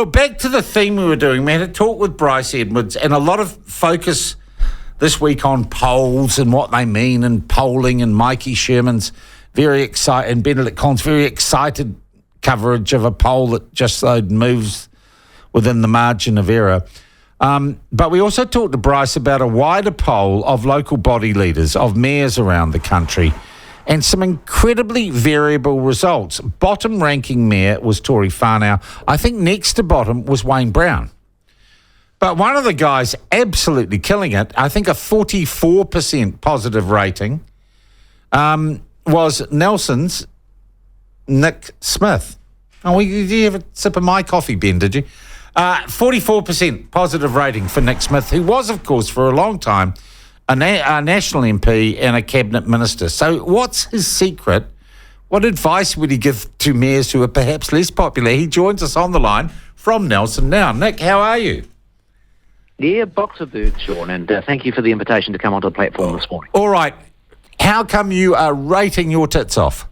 Well, back to the theme we were doing. We had a talk with Bryce Edwards and a lot of focus this week on polls and what they mean and polling, and Mikey Sherman's very excited and Benedict Collins' very excited coverage of a poll that just moves within the margin of error. But we also talked to Bryce about a wider poll of local body leaders, of mayors around the country, and some incredibly variable results. Bottom ranking mayor was Tory Whanau. I think next to bottom was Wayne Brown. But one of the guys absolutely killing it, I think a 44% positive rating, was Nelson's Nick Smith. Oh, did you have a sip of my coffee, Ben, did you? 44% positive rating for Nick Smith, who was, of course, for a long time, a national MP and a cabinet minister. So what's his secret? What advice would he give to mayors who are perhaps less popular? He joins us on the line from Nelson now. Nick, how are you? Yeah, box of birds, Sean, and thank you for the invitation to come onto the platform this morning. All right. How come you are rating your tits off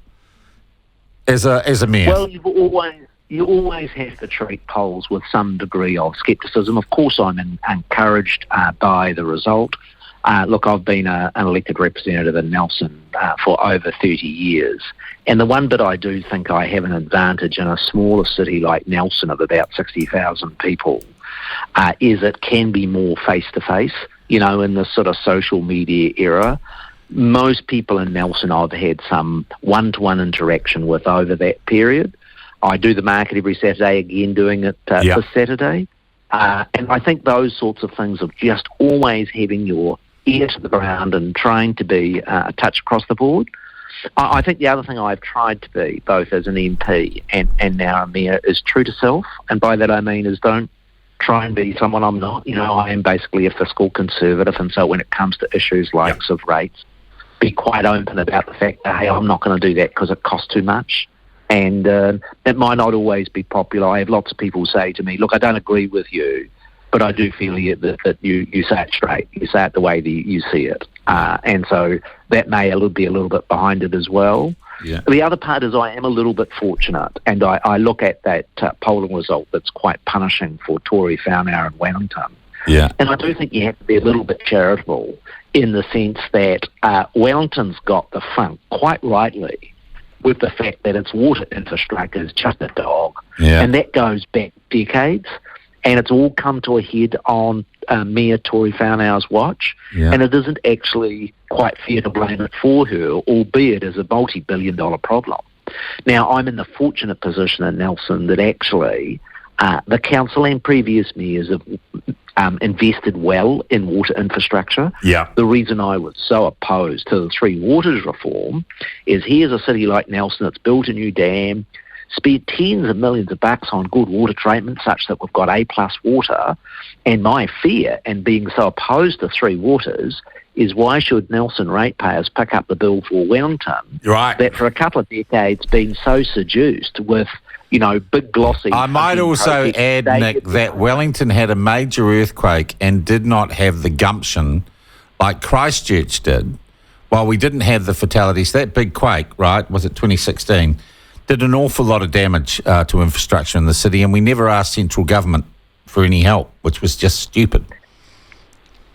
as a mayor? Well, you always have to treat polls with some degree of scepticism. Of course, I'm encouraged by the result. Look, I've been an elected representative in Nelson for over 30 years, and the one bit I do think I have an advantage in a smaller city like Nelson of about 60,000 people is it can be more face-to-face, in this sort of social media era. Most people in Nelson I've had some one-to-one interaction with over that period. I do the market every Saturday, again doing it this Saturday. And I think those sorts of things of just always having your ear to the ground and trying to be a touch across the board. I think the other thing I've tried to be, both as an MP and now a mayor, is true to self. And by that I mean is don't try and be someone I'm not. I am basically a fiscal conservative, and so when it comes to issues like of rates, be quite open about the fact that, hey, I'm not going to do that because it costs too much. And it might not always be popular. I have lots of people say to me, look, I don't agree with you, but I do feel that you say it straight. You say it the way that you see it. And so that may be a little bit behind it as well. Yeah. The other part is I am a little bit fortunate, and I look at that polling result that's quite punishing for Tory Whanau and Wellington. Yeah. And I do think you have to be a little bit charitable in the sense that Wellington's got the front, quite rightly, with the fact that its water infrastructure is just a dog. Yeah. And that goes back decades, and it's all come to a head on Mayor Tory Whanau's watch, and it isn't actually quite fair to blame it for her, albeit as a multi-billion-dollar problem. Now, I'm in the fortunate position in Nelson that actually the council and previous mayors have invested well in water infrastructure. Yeah. The reason I was so opposed to the Three Waters reform is here's a city like Nelson that's built a new dam, spent tens of millions of bucks on good water treatment such that we've got A-plus water, and my fear in being so opposed to Three Waters is why should Nelson ratepayers pick up the bill for Wellington that for a couple of decades been so seduced with big glossy... I might also add, Nick, that Wellington had a major earthquake and did not have the gumption like Christchurch did. While we didn't have the fatalities, that big quake, right, was it 2016, did an awful lot of damage to infrastructure in the city, and we never asked central government for any help, which was just stupid.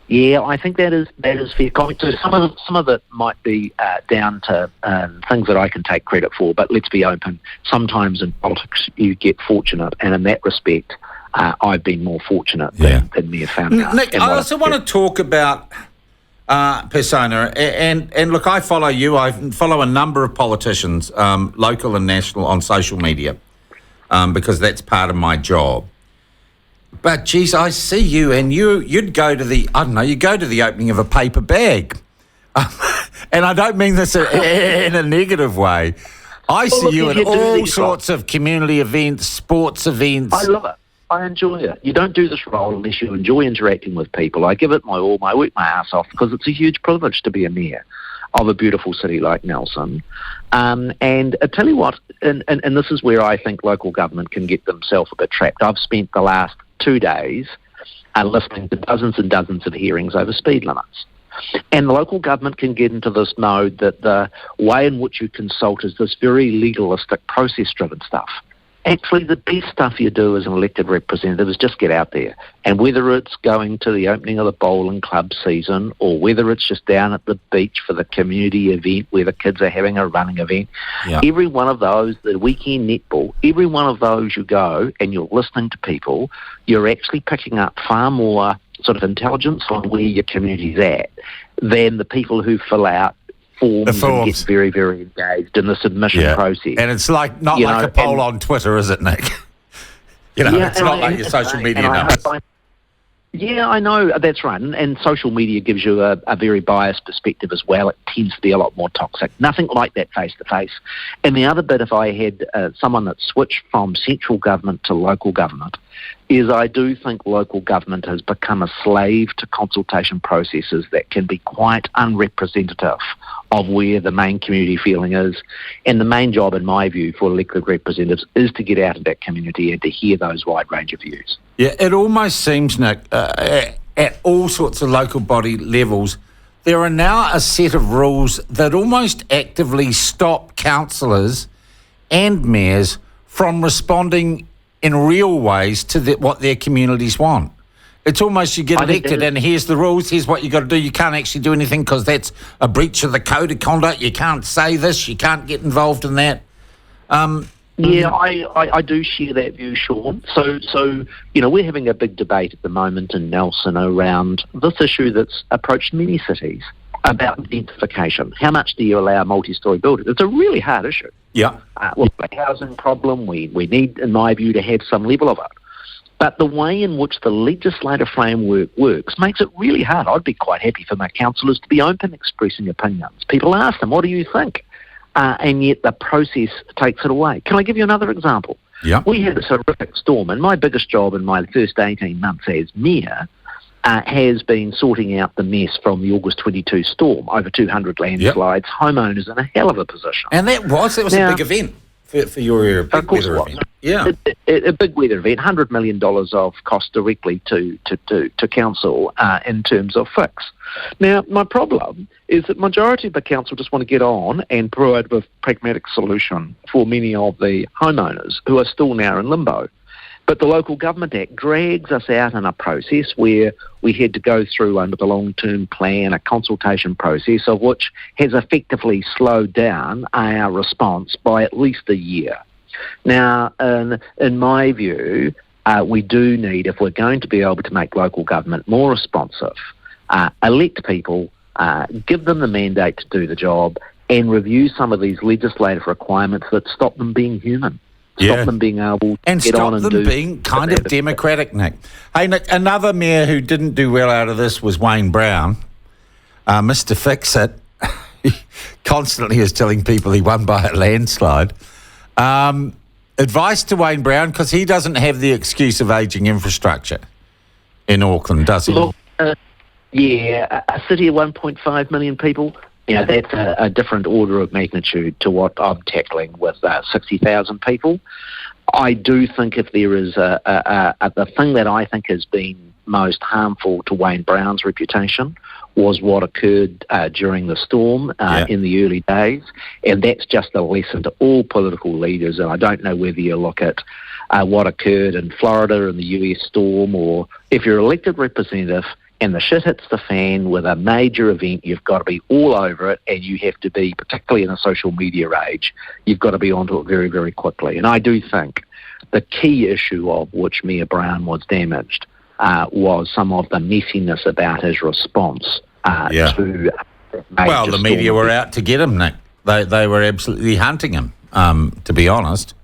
Yeah, I think that is fair comment. So some of it might be down to things that I can take credit for, but let's be open. Sometimes in politics you get fortunate, and in that respect, I've been more fortunate than Mayor Whanau. Nick, I also want to talk about persona, and look, I follow you. I follow a number of politicians, local and national, on social media, because that's part of my job. But, geez, I see you, and you'd go to the opening of a paper bag. And I don't mean this in a negative way. I see you at all sorts of community events, sports events. I love it. I enjoy it. You don't do this role unless you enjoy interacting with people. I give it my all. I work my ass off because it's a huge privilege to be a mayor of a beautiful city like Nelson. And I tell you what, and this is where I think local government can get themselves a bit trapped. I've spent the last 2 days listening to dozens and dozens of hearings over speed limits. And the local government can get into this mode that the way in which you consult is this very legalistic, process-driven stuff. Actually, the best stuff you do as an elected representative is just get out there. And whether it's going to the opening of the bowling club season or whether it's just down at the beach for the community event where the kids are having a running event, every one of those, the weekend netball, every one of those you go and you're listening to people, you're actually picking up far more sort of intelligence on where your community's at than the people who fill out forms and get very, very engaged in the submission process. And it's like not like a poll on Twitter, is it, Nick? It's not like your social media numbers. Yeah, I know, that's right. And social media gives you a very biased perspective as well. It tends to be a lot more toxic. Nothing like that face-to-face. And the other bit, if I had someone that switched from central government to local government, is I do think local government has become a slave to consultation processes that can be quite unrepresentative of where the main community feeling is. And the main job, in my view, for elected representatives is to get out of that community and to hear those wide range of views. Yeah, it almost seems, Nick, at all sorts of local body levels, there are now a set of rules that almost actively stop councillors and mayors from responding in real ways to what their communities want. It's almost you get elected and here's the rules, here's what you got to do. You can't actually do anything because that's a breach of the code of conduct. You can't say this, you can't get involved in that. Yeah, I do share that view, Sean. So we're having a big debate at the moment in Nelson around this issue that's approached many cities about densification. How much do you allow multi-storey buildings? It's a really hard issue. Yeah. We've got a housing problem. We need, in my view, to have some level of it. But the way in which the legislative framework works makes it really hard. I'd be quite happy for my councillors to be open expressing opinions. People ask them, what do you think? And yet the process takes it away. Can I give you another example? Yeah. We had this horrific storm, and my biggest job in my first 18 months as mayor has been sorting out the mess from the August 22 storm, over 200 landslides, homeowners in a hell of a position. And that was a big event for your area, a big weather event. Yeah. A big weather event, $100 million of cost directly to council in terms of fix. Now, my problem is that majority of the council just want to get on and provide a pragmatic solution for many of the homeowners who are still now in limbo. But the Local Government Act drags us out in a process where we had to go through under the long-term plan a consultation process of which has effectively slowed down our response by at least a year. Now, in my view, we do need, if we're going to be able to make local government more responsive, elect people, give them the mandate to do the job, and review some of these legislative requirements that stop them being human. Stop them being able to and get on and do... And stop them being kind of democratic, Nick. Hey, Nick, another mayor who didn't do well out of this was Wayne Brown. Mr. Fix-It, he constantly is telling people he won by a landslide. Advice to Wayne Brown, because he doesn't have the excuse of ageing infrastructure in Auckland, does he? Look, a city of 1.5 million people... that's a different order of magnitude to what I'm tackling with 60,000 people. I do think if there is the thing that I think has been most harmful to Wayne Brown's reputation was what occurred during the storm in the early days, and that's just a lesson to all political leaders. And I don't know whether you look at what occurred in Florida in the US storm, or if you're elected representative and the shit hits the fan with a major event, you've got to be all over it, and you have to be, particularly in a social media age, you've got to be onto it very, very quickly. And I do think the key issue of which Mayor Brown was damaged was some of the messiness about his response to... Well, the media were out to get him, Nick. They were absolutely hunting him, to be honest.